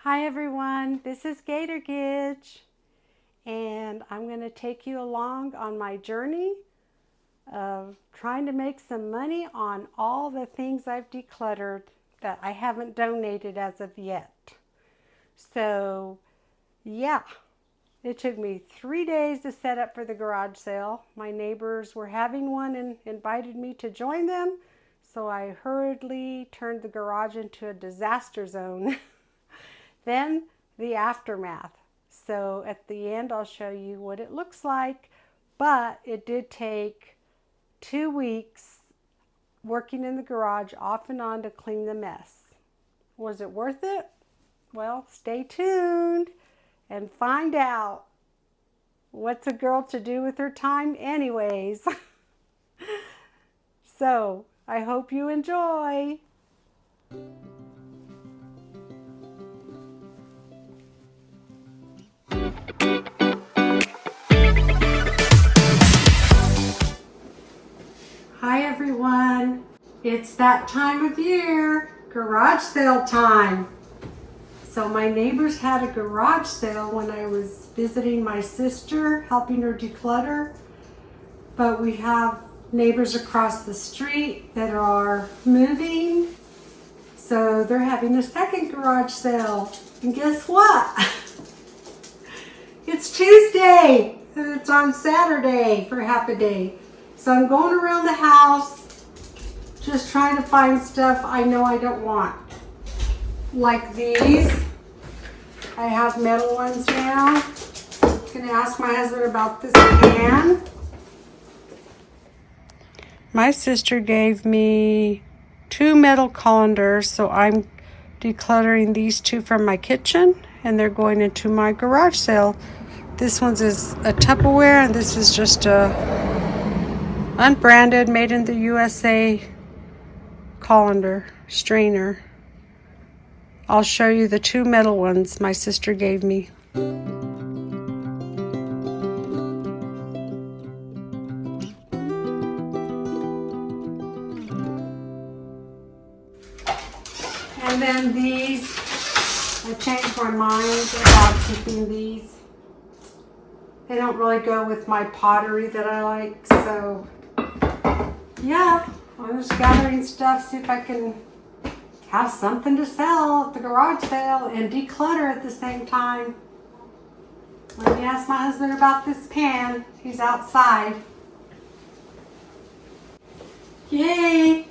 Hi everyone, this is Gator Gidge, and I'm going to take you along on my journey of trying to make some money on all the things I've decluttered that I haven't donated as of yet. So yeah, it took me 3 days to set up for the garage sale. My neighbors were having one and invited me to join them, so I hurriedly turned the garage into a disaster zone. Then the aftermath. So at the end, I'll show you what it looks like, but it did take 2 weeks working in the garage off and on to clean the mess. Was it worth it? Well, stay tuned and find out what's a girl to do with her time anyways. So I hope you enjoy. Hi everyone, it's that time of year, garage sale time. So my neighbors had a garage sale when I was visiting my sister, helping her declutter. But we have neighbors across the street that are moving. So they're having a second garage sale. And guess what? It's Tuesday and it's on Saturday for half a day. So I'm going around the house just trying to find stuff I know I don't want. Like these. I have metal ones now. I'm gonna ask my husband about this pan. My sister gave me 2 metal colanders, so I'm decluttering these 2 from my kitchen and they're going into my garage sale. This one's is a Tupperware and this is just a unbranded, made in the USA colander, strainer. I'll show you the 2 metal ones my sister gave me. And then these, I changed my mind about keeping these. They don't really go with my pottery that I like, so yeah, I'm just gathering stuff, see if I can have something to sell at the garage sale and declutter at the same time. Let me ask my husband about this pan. He's outside. Yay!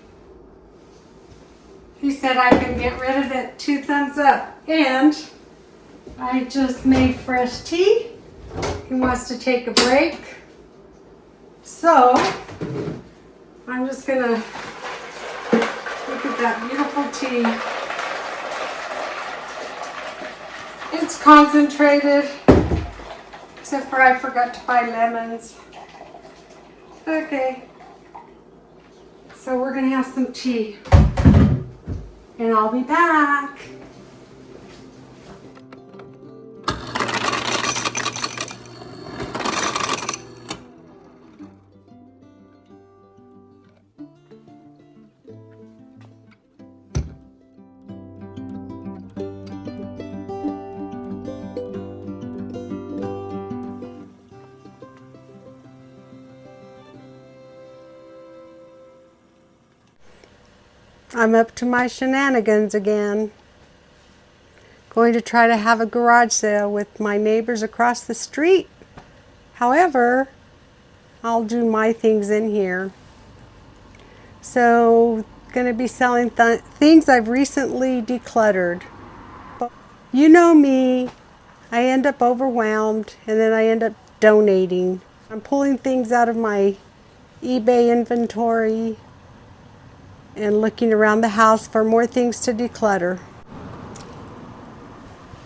He said I can get rid of it. 2 thumbs up. And I just made fresh tea. He wants to take a break. So I'm just gonna look at that beautiful tea. It's concentrated, except for I forgot to buy lemons. Okay, so we're gonna have some tea and I'll be back. I'm up to my shenanigans again. Going to try to have a garage sale with my neighbors across the street. However, I'll do my things in here. So, going to be selling things I've recently decluttered. You know me, I end up overwhelmed and then I end up donating. I'm pulling things out of my eBay inventory and looking around the house for more things to declutter.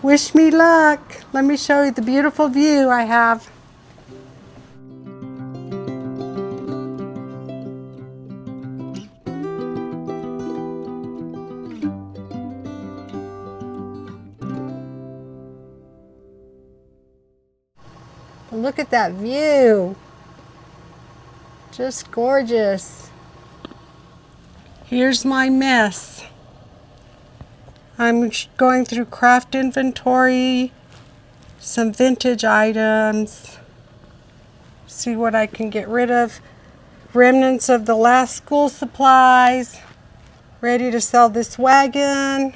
Wish me luck. Let me show you the beautiful view I have. Look at that view. Just gorgeous. Here's my mess. I'm going through craft inventory, some vintage items, see what I can get rid of. Remnants of the last school supplies. Ready to sell this wagon.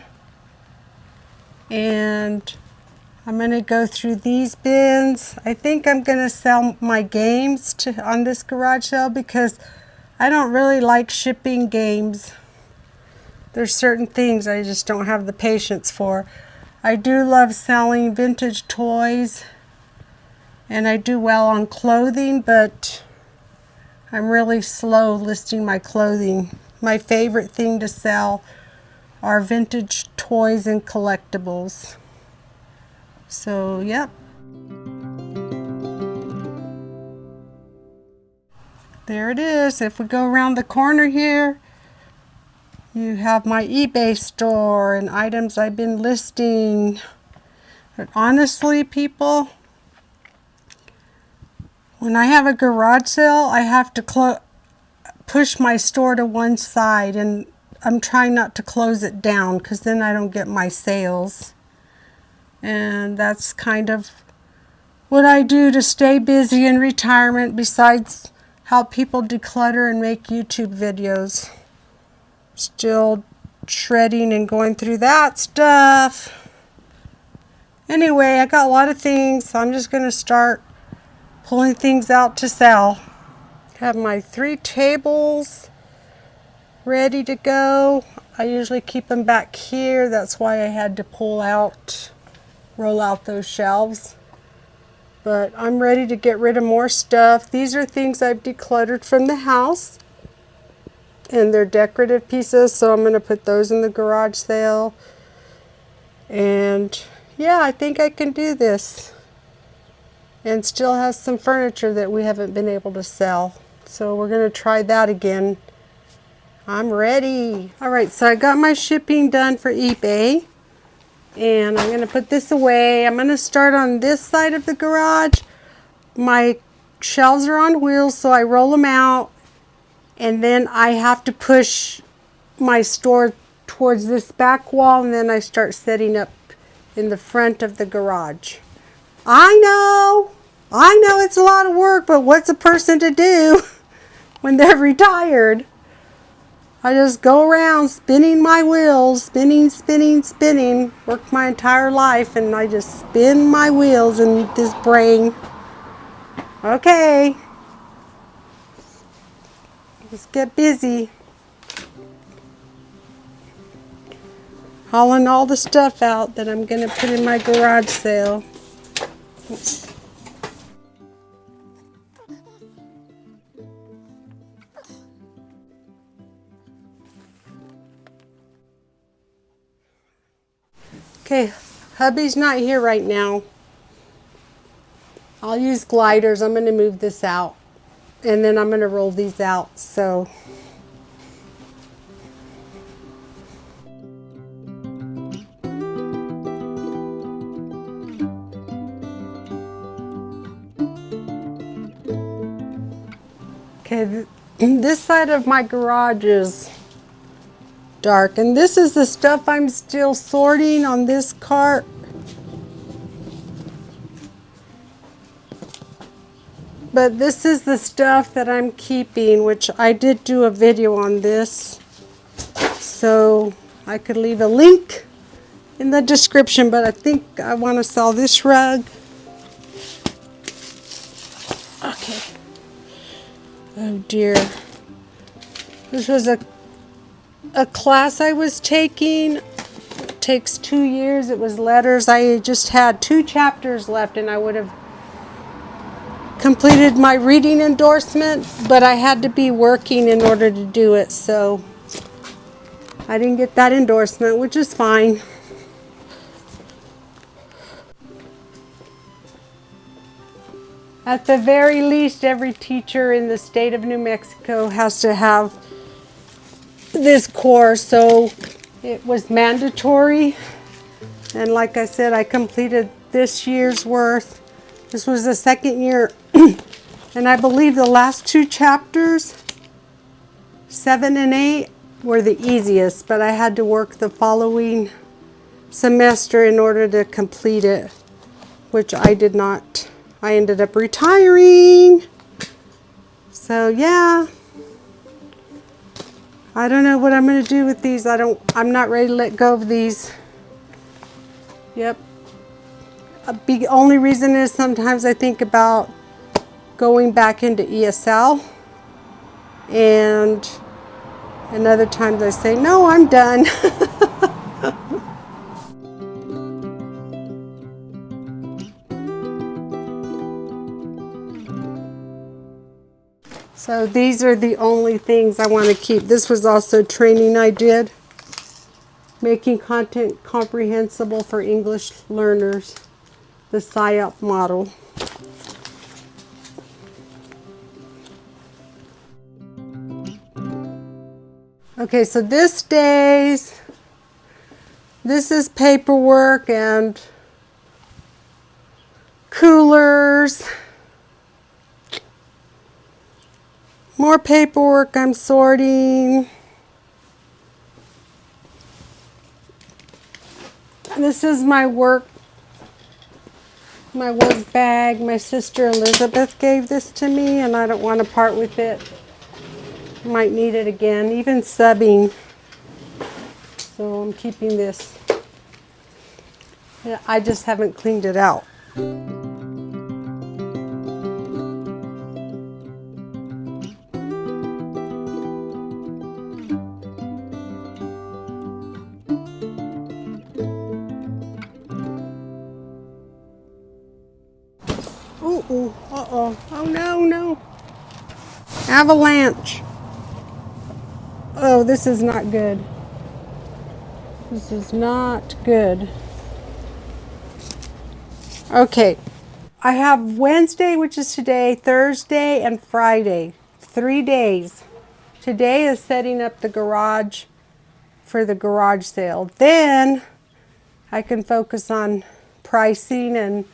And I'm going to go through these bins. I think I'm going to sell my games on this garage sale because I don't really like shipping games. There's certain things I just don't have the patience for. I do love selling vintage toys, and I do well on clothing, but I'm really slow listing my clothing. My favorite thing to sell are vintage toys and collectibles. So, yep. There it is. If we go around the corner here, you have my eBay store and items I've been listing. But honestly, people, when I have a garage sale, I have to push my store to one side, and I'm trying not to close it down because then I don't get my sales. And that's kind of what I do to stay busy in retirement, besides help people declutter and make YouTube videos. Still shredding and going through that stuff. Anyway, I got a lot of things, so I'm just going to start pulling things out to sell. Have my 3 tables ready to go. I usually keep them back here. That's why I had to roll out those shelves. But I'm ready to get rid of more stuff. These are things I've decluttered from the house, and they're decorative pieces, so I'm going to put those in the garage sale. And yeah, I think I can do this, and still has some furniture that we haven't been able to sell. So we're going to try that again. I'm ready. Alright, so I got my shipping done for eBay, and I'm going to put this away. I'm going to start on this side of the garage. My shelves are on wheels, so I roll them out, and then I have to push my store towards this back wall, and then I start setting up in the front of the garage. I know it's a lot of work, but what's a person to do when they're retired? I just go around spinning my wheels, spinning, work my entire life, and I just spin my wheels in this brain. Okay, let's get busy. Hauling all the stuff out that I'm going to put in my garage sale. Okay, hubby's not here right now. I'll use gliders. I'm going to move this out, and then I'm going to roll these out. So okay, this side of my garage is dark, and this is the stuff I'm still sorting on this cart. But this is the stuff that I'm keeping, which I did do a video on this, so I could leave a link in the description. But I think I want to sell this rug. Okay. Oh dear. This was a class I was taking. It takes 2 years. It was letters. I just had 2 chapters left, and I would have completed my reading endorsement, but I had to be working in order to do it, so I didn't get that endorsement, which is fine. At the very least, every teacher in the state of New Mexico has to have this course, so it was mandatory. And like I said, I completed this year's worth. This was the second year, and I believe the last 2 chapters, 7 and 8, were the easiest, but I had to work the following semester in order to complete it, which I did not. I ended up retiring. So yeah, I don't know what I'm going to do with these. I'm not ready to let go of these. Yep. The only reason is sometimes I think about going back into ESL, and other times I say, no, I'm done. So these are the only things I want to keep. This was also training I did, making content comprehensible for English learners, the SIOP model. Okay, so this is paperwork and coolers. More paperwork I'm sorting. This is my work bag. My sister Elizabeth gave this to me and I don't want to part with it. Might need it again, even subbing. So I'm keeping this. Yeah, I just haven't cleaned it out. Ooh, uh-oh. Oh no. Avalanche. Oh, this is not good. This is not good. Okay. I have Wednesday, which is today, Thursday, and Friday. 3 days. Today is setting up the garage for the garage sale. Then I can focus on pricing and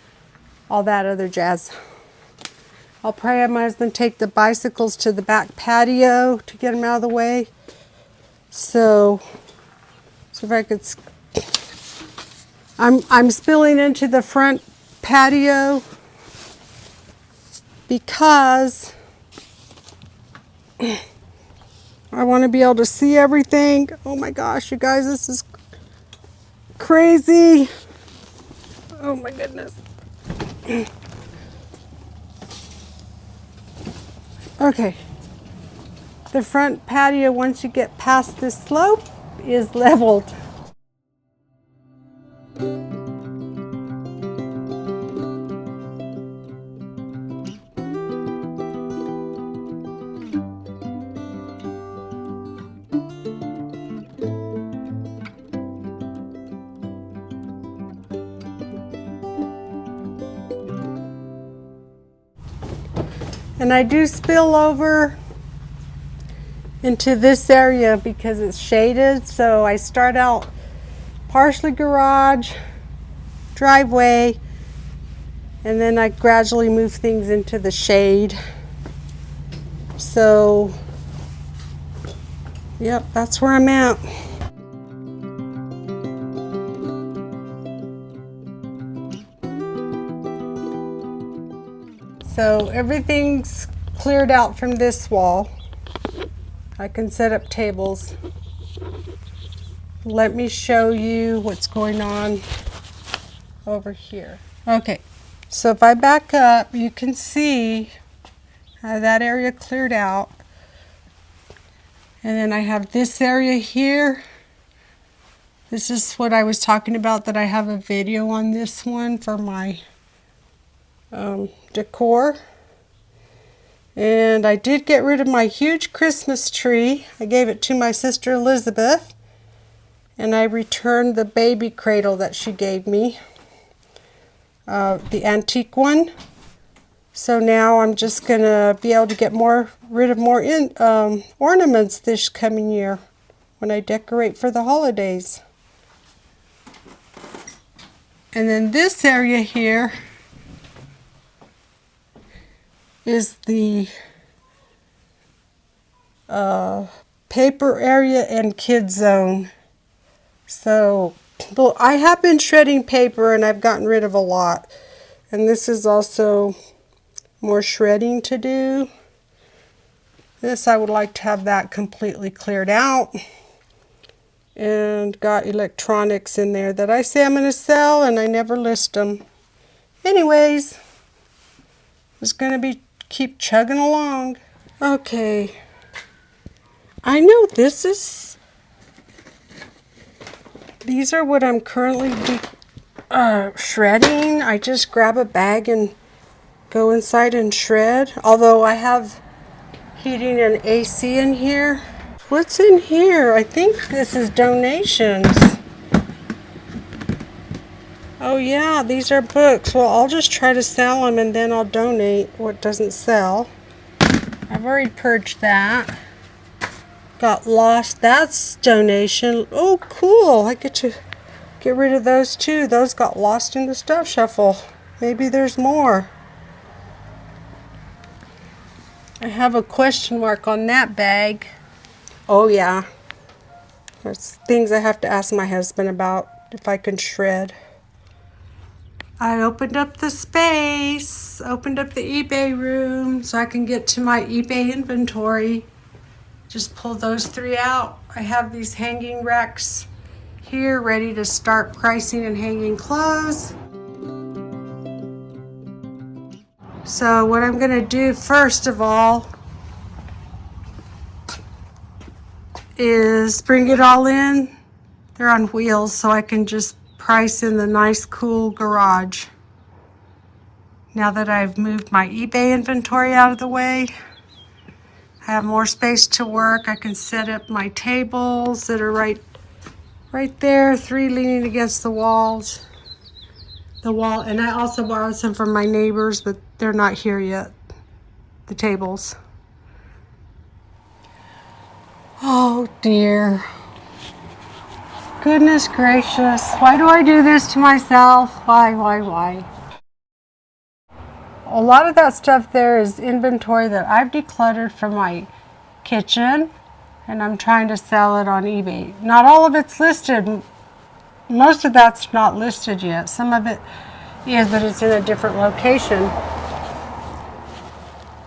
all that other jazz. I'll probably have my husband take the bicycles to the back patio to get them out of the way. So if I could, I'm spilling into the front patio because I want to be able to see everything. Oh my gosh, you guys, this is crazy. Oh my goodness. Okay. The front patio, once you get past this slope, is leveled. And I do spill over into this area because it's shaded. So I start out partially garage, driveway, and then I gradually move things into the shade. So, yep, that's where I'm at. So everything's cleared out from this wall. I can set up tables. Let me show you what's going on over here. Okay, so if I back up, you can see how that area cleared out. And then I have this area here. This is what I was talking about, that I have a video on this one for my decor. And I did get rid of my huge Christmas tree. I gave it to my sister Elizabeth. And I returned the baby cradle that she gave me, the antique one. So now I'm just going to be able to get rid of more ornaments this coming year when I decorate for the holidays. And then this area here is the paper area and kids zone. So Well, I have been shredding paper and I've gotten rid of a lot. And this is also more shredding to do. This, I would like to have that completely cleared out. And got electronics in there that I say I'm going to sell and I never list them. Anyways, it's going to be keep chugging along. Okay. I know these are what I'm currently shredding. I just grab a bag and go inside and shred. Although I have heating and AC in here. What's in here? I think this is donations. Oh yeah, these are books. Well, I'll just try to sell them and then I'll donate what doesn't sell. I've already purged that. Got lost. That's donation. Oh, cool. I get to get rid of those too. Those got lost in the stuff shuffle. Maybe there's more. I have a question mark on that bag. Oh yeah. There's things I have to ask my husband about if I can shred. I opened up the space, opened up the eBay room so I can get to my eBay inventory. Just pull those 3 out. I have these hanging racks here ready to start pricing and hanging clothes. So what I'm going to do first of all is bring it all in. They're on wheels so I can just price in the nice cool garage. Now that I've moved my eBay inventory out of the way, I have more space to work. I can set up my tables that are right there, 3 leaning against the wall, and I also borrowed some from my neighbors, but they're not here yet, the tables. Oh dear. Goodness gracious. Why do I do this to myself? Why? A lot of that stuff there is inventory that I've decluttered from my kitchen, and I'm trying to sell it on eBay. Not all of it's listed. Most of that's not listed yet. Some of it is, but it's in a different location.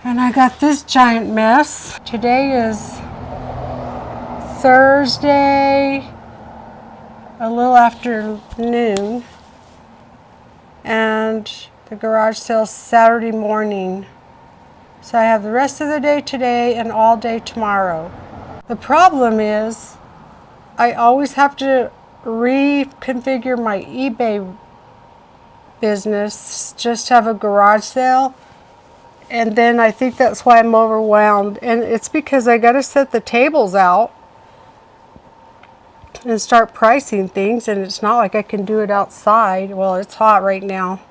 And I got this giant mess. Today is Thursday, a little after noon, and the garage sale's Saturday morning. So I have the rest of the day today and all day tomorrow. The problem is I always have to reconfigure my eBay business just to have a garage sale. And then I think that's why I'm overwhelmed. And it's because I got to set the tables out and start pricing things. And it's not like I can do it outside. Well, it's hot right now.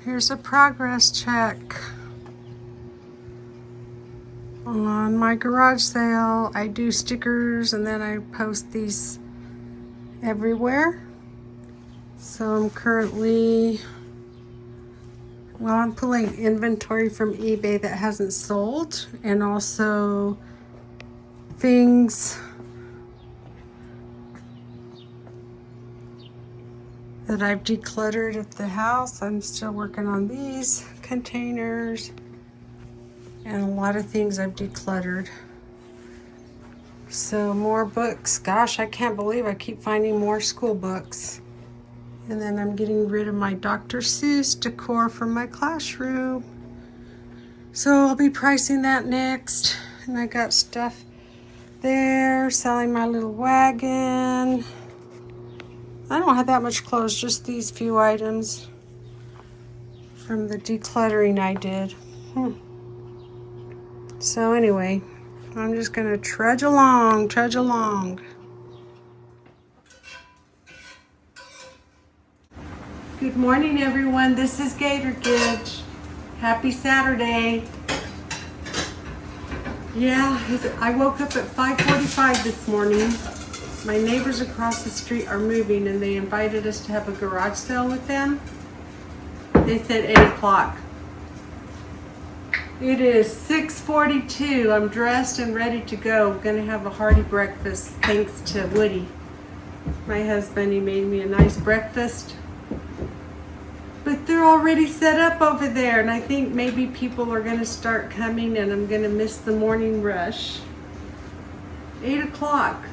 Here's a progress check on my garage sale. I do stickers and then I post these everywhere. So I'm currently, I'm pulling inventory from eBay that hasn't sold, and also things that I've decluttered at the house. I'm still working on these containers and a lot of things I've decluttered. So more books. Gosh, I can't believe I keep finding more school books. And then I'm getting rid of my Dr. Seuss decor from my classroom. So I'll be pricing that next. And I got stuff there, selling my little wagon. I don't have that much clothes, just these few items from the decluttering I did. So anyway, I'm just gonna trudge along. Good morning, everyone. This is Gator Gidge. Happy Saturday. Yeah, I woke up at 5:45 this morning. My neighbors across the street are moving and they invited us to have a garage sale with them. They said 8 o'clock. It is 6:42. I'm dressed and ready to go. Gonna have a hearty breakfast thanks to Woody. My husband, he made me a nice breakfast. But they're already set up over there, and I think maybe people are going to start coming and I'm going to miss the morning rush. 8 o'clock.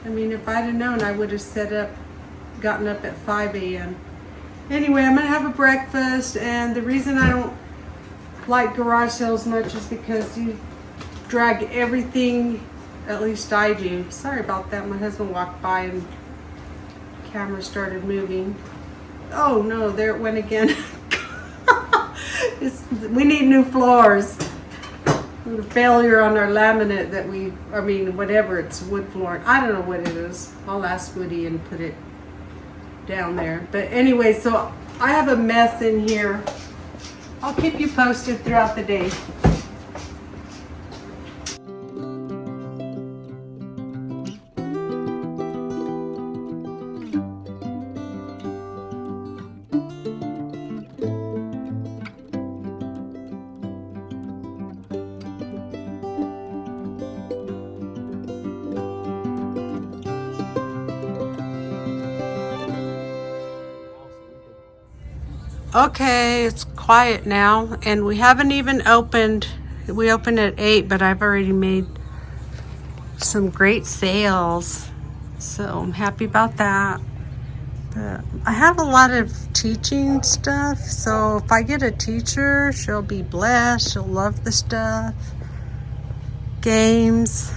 I mean, if I'd have known, I would have gotten up at 5 a.m. Anyway, I'm going to have a breakfast, and the reason I don't like garage sales much is because you drag everything, at least I do. Sorry about that. My husband walked by and the camera started moving. Oh no, there it went again. We need new floors. The failure on our laminate that whatever, it's wood flooring. I don't know what it is. I'll ask Woody and put it down there. But anyway, so I have a mess in here. I'll keep you posted throughout the day. Okay, it's quiet now, and we haven't even opened. We opened at 8, but I've already made some great sales, so I'm happy about that. But I have a lot of teaching stuff, so if I get a teacher, she'll be blessed. She'll love the stuff. Games,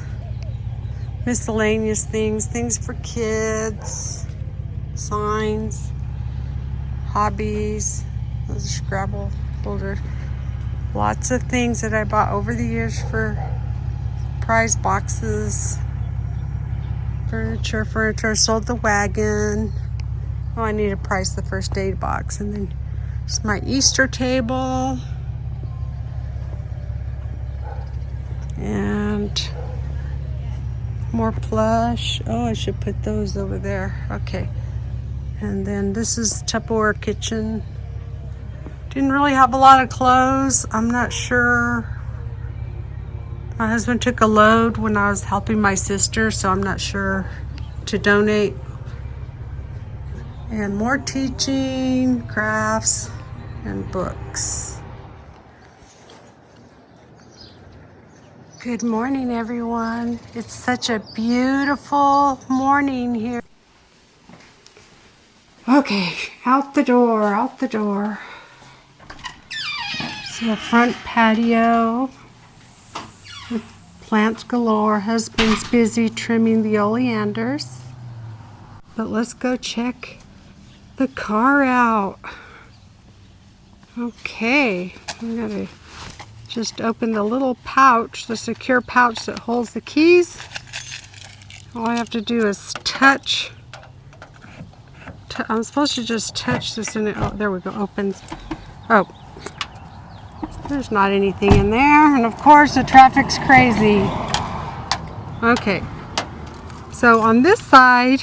miscellaneous things for kids, signs, hobbies. Those are Scrabble folders. Lots of things that I bought over the years for prize boxes. Furniture. Sold the wagon. Oh, I need to price the first aid box. And then it's my Easter table. And more plush. Oh, I should put those over there. Okay. And then this is Tupperware kitchen. Didn't really have a lot of clothes. I'm not sure. My husband took a load when I was helping my sister, so I'm not sure to donate. And more teaching, crafts, and books. Good morning, everyone. It's such a beautiful morning here. Okay, out the door. So the front patio with plants galore. Husband's busy trimming the oleanders. But let's go check the car out. Okay, I'm gonna just open the little pouch, the secure pouch that holds the keys. All I have to do is touch. I'm supposed to just touch this and it, oh, there we go, opens. Oh, there's not anything in there. And of course the traffic's crazy. Okay, so on this side,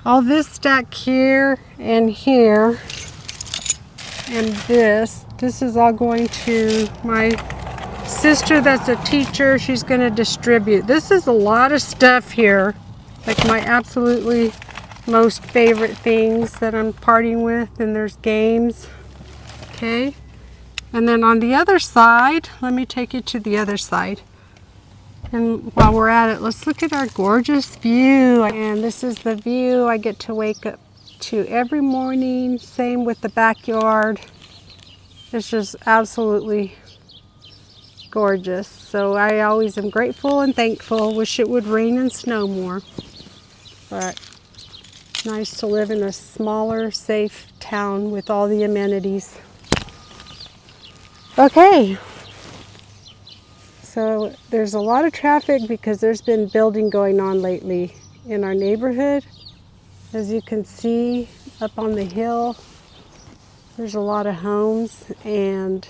all this stack here and here and this is all going to my sister that's a teacher. She's going to distribute. This is a lot of stuff here, like my absolutely most favorite things that I'm parting with, and there's games. Okay, and then on the other side, let me take you to the other side. And while we're at it, let's look at our gorgeous view. And this is the view I get to wake up to every morning. Same with the backyard. It's just absolutely gorgeous. So I always am grateful and thankful. Wish it would rain and snow more. But nice to live in a smaller, safe town with all the amenities. Okay. So there's a lot of traffic because there's been building going on lately in our neighborhood. As you can see up on the hill, there's a lot of homes, and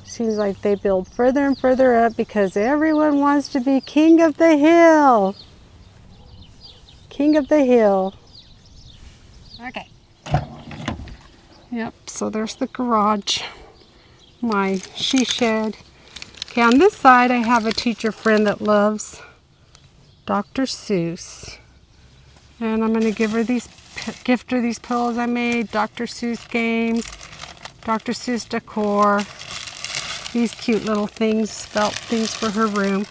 seems like they build further and further up because everyone wants to be king of the hill. King of the hill. Okay. Yep, so there's the garage, my she shed. Okay, on this side I have a teacher friend that loves Dr. Seuss. And I'm going to gift her these pillows I made, Dr. Seuss games, Dr. Seuss decor, these cute little things, felt things for her room.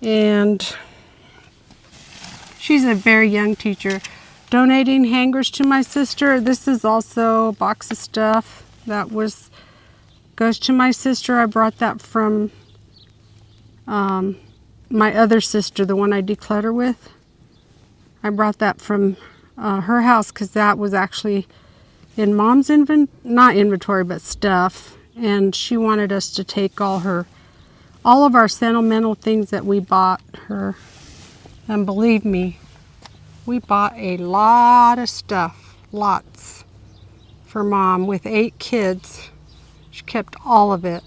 And she's a very young teacher. Donating hangers to my sister. This is also a box of stuff that goes to my sister. I brought that from my other sister, the one I declutter with. I brought that from her house because that was actually in Mom's not inventory, but stuff. And she wanted us to take all of our sentimental things that we bought her. And believe me, we bought a lot of stuff, lots, for Mom with 8 kids. She kept all of it.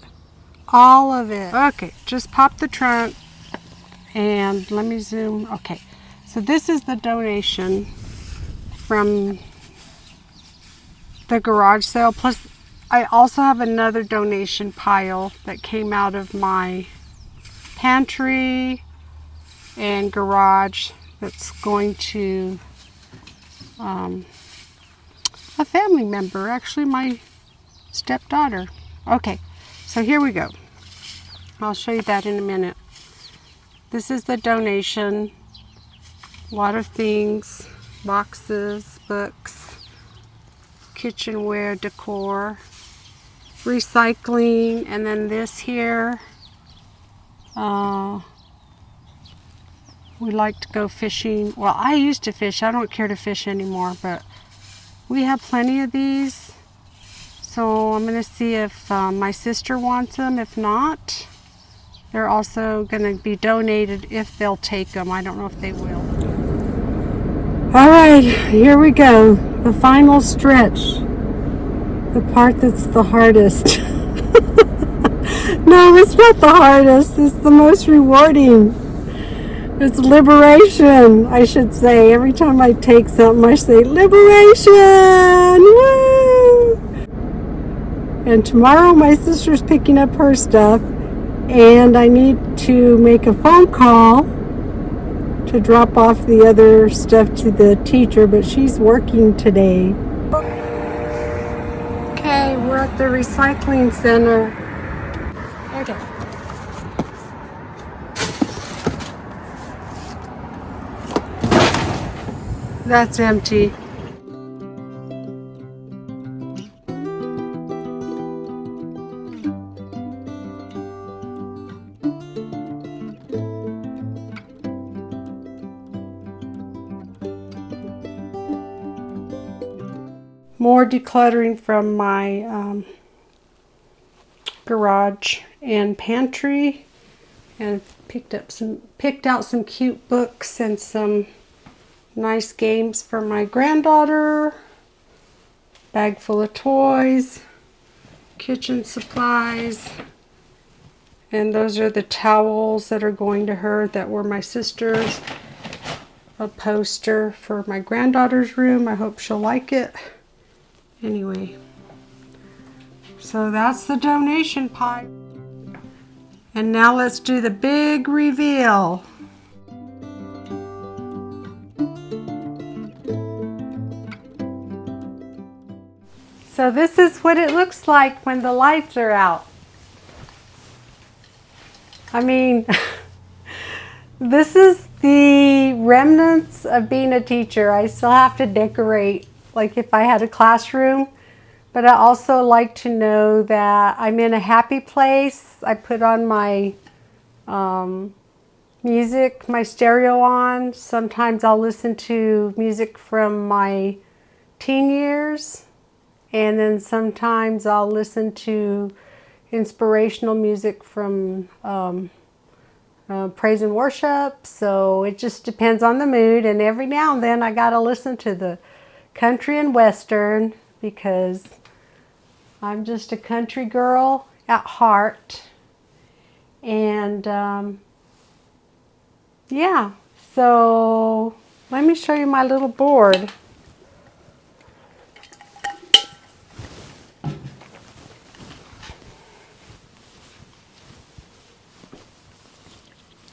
All of it. Okay, just pop the trunk and let me zoom. Okay, so this is the donation from the garage sale. Plus, I also have another donation pile that came out of my pantry and garage that's going to a family member, actually my stepdaughter. Okay, so here we go. I'll show you that in a minute. This is the donation. A lot of things, boxes, books, kitchenware, decor, recycling, and then this here. We like to go fishing. Well, I used to fish. I don't care to fish anymore, but we have plenty of these. So I'm going to see if my sister wants them. If not, they're also going to be donated if they'll take them. I don't know if they will. All right, here we go. The final stretch. The part that's the hardest. No, it's not the hardest. It's the most rewarding. It's liberation, I should say. Every time I take something, I say, liberation! Woo! And tomorrow my sister's picking up her stuff, and I need to make a phone call to drop off the other stuff to the teacher, but she's working today. Okay, we're at the recycling center. Okay. That's empty. More decluttering from my garage and pantry, and picked out some cute books and some nice games for my granddaughter. Bag full of toys, kitchen supplies, and those are the towels that are going to her that were my sister's. A poster for my granddaughter's room. I hope she'll like it. Anyway, so that's the donation pile. And now let's do the big reveal. So this is what it looks like when the lights are out. I mean, this is the remnants of being a teacher. I still have to decorate, like if I had a classroom, but I also like to know that I'm in a happy place. I put on my music, my stereo on. Sometimes I'll listen to music from my teen years, and then sometimes I'll listen to inspirational music from praise and worship. So it just depends on the mood, and every now and then I gotta listen to the country and western because I'm just a country girl at heart. And yeah, so let me show you my little board.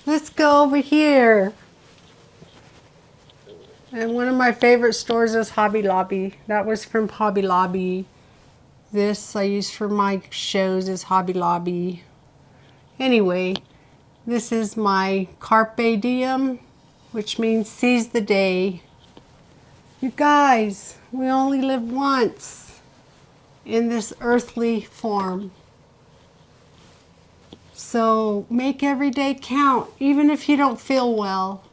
Let's go over here. And one of my favorite stores is Hobby Lobby. That was from Hobby Lobby. This I use for my shows is Hobby Lobby. Anyway, this is my Carpe Diem, which means seize the day. You guys, we only live once in this earthly form. So make every day count. Even if you don't feel well,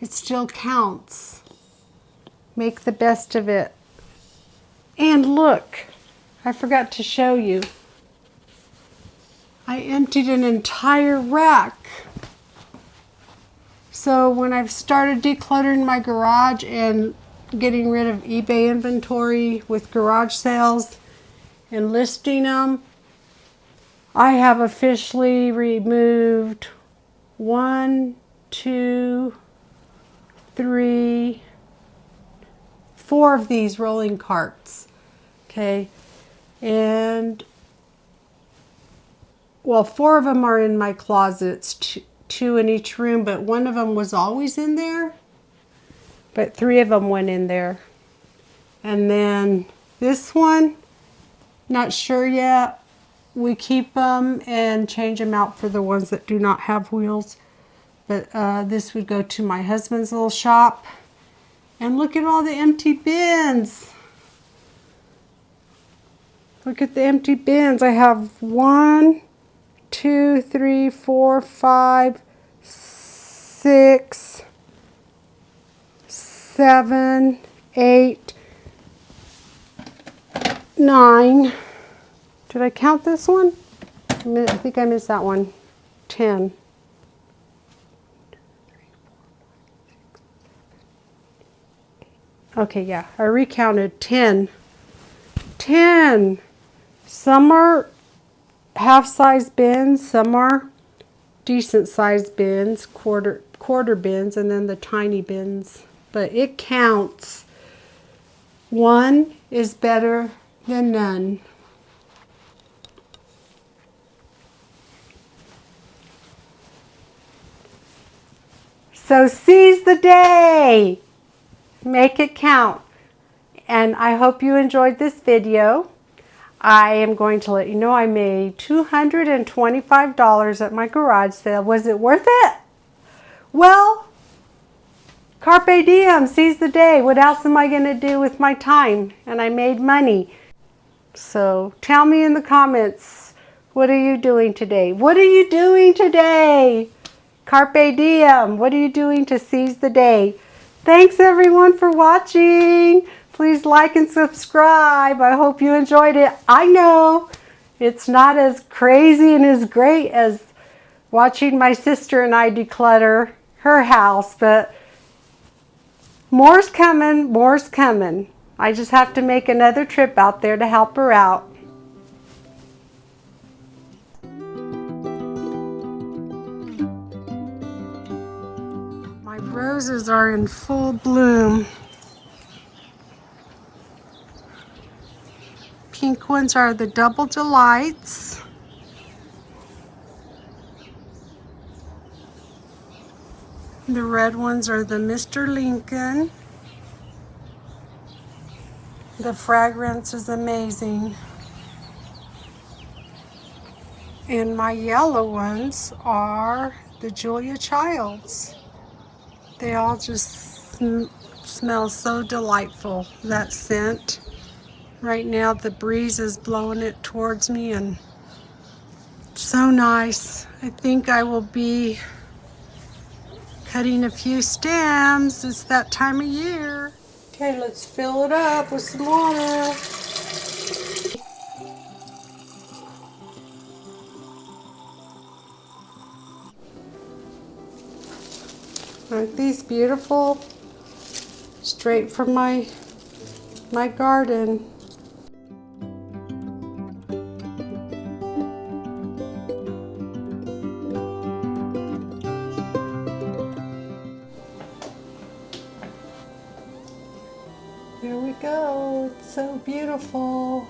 it still counts. Make the best of it. And look, I forgot to show you. I emptied an entire rack. So when I've started decluttering my garage and getting rid of eBay inventory with garage sales and listing them, I have officially removed 1, 2, 3, 4 of these rolling carts. Okay, and well, 4 of them are in my closets, 2 in each room, but one of them was always in there, but 3 of them went in there. And then this one, not sure yet. We keep them and change them out for the ones that do not have wheels. But this would go to my husband's little shop. And look at all the empty bins. Look at the empty bins. I have 1, 2, 3, 4, 5, 6, 7, 8, 9. Did I count this one? I think I missed that one. 10. Okay, yeah, I recounted 10. 10. Some are half-size bins, some are decent-sized bins, quarter bins, and then the tiny bins. But it counts. 1 is better than none. So seize the day. Make it count. And I hope you enjoyed this video. I am going to let you know I made $225 at my garage sale. Was it worth it? Well, Carpe Diem, seize the day. What else am I going to do with my time? And I made money. So tell me in the comments, what are you doing today? What are you doing today? Carpe Diem. What are you doing to seize the day? Thanks everyone for watching. Please like and subscribe. I hope you enjoyed it. I know it's not as crazy and as great as watching my sister and I declutter her house, but more's coming, more's coming. I just have to make another trip out there to help her out. My roses are in full bloom. Pink ones are the Double Delights. The red ones are the Mr. Lincoln. The fragrance is amazing. And my yellow ones are the Julia Childs. They all just smell so delightful, that scent. Right now the breeze is blowing it towards me and so nice. I think I will be cutting a few stems. It's that time of year. Okay, let's fill it up with some water. Aren't these beautiful? Straight from my garden. There we go. It's so beautiful.